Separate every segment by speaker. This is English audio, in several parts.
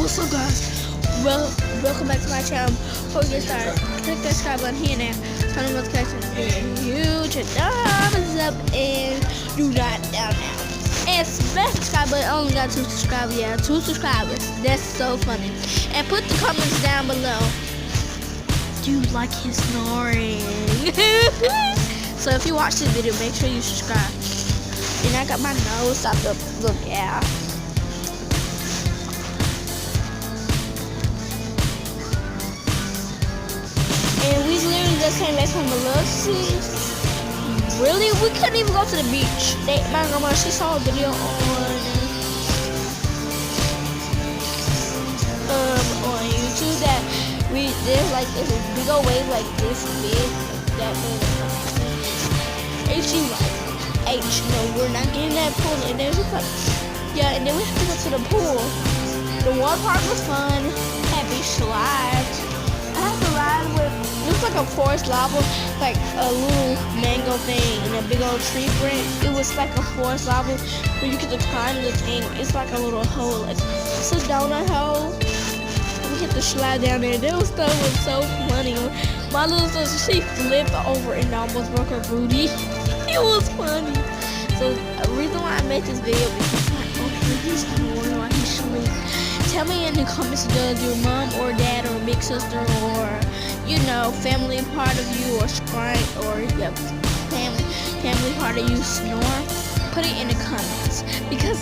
Speaker 1: What's up, guys? Welcome back to my channel. Before we get started, click that subscribe button here and there. Turn on notifications, give a huge thumbs up, and do not down now. And smash the subscribe button. I only got 2 subscribers. Yeah, 2 subscribers. That's so funny. And put the comments down below. Do you like his snoring? So if you watch this video, make sure you subscribe. And I got my nose stopped up. Look, yeah. And we literally just came back from Biloxi. Really? We couldn't even go to the beach. My grandma, she saw a video on YouTube that there's like this big old wave like this big, like that big. And she like, H, no, we're not getting that pool. And then she's like, yeah, and then we have to go to the pool. The water park was fun. Had beach slides. I had to ride with, it was like a forest lava, like a little mango thing and a big old tree branch. It was like a forest lava where you could climb the thing. It's like a little hole, like it's a donut hole. We had to slide down there. That stuff was so funny. My little sister, she flipped over and almost broke her booty. It was funny. So the reason why I made this video because my uncle, he's snoring while he sleeps. Tell me in the comments, does your mom or dad or big sister or, you know, family part of you or or your family part of you snore? Put it in the comments because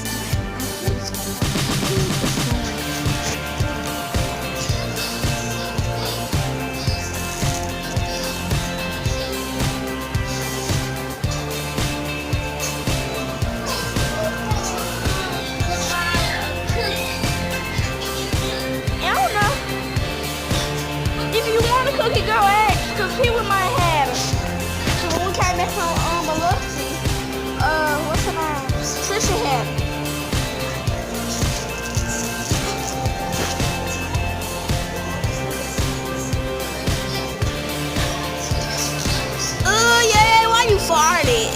Speaker 1: cookie girl eggs, cause he was my head. So when we came back from Biloxi, what's her name? Trisha had. Oh yeah, why you farted?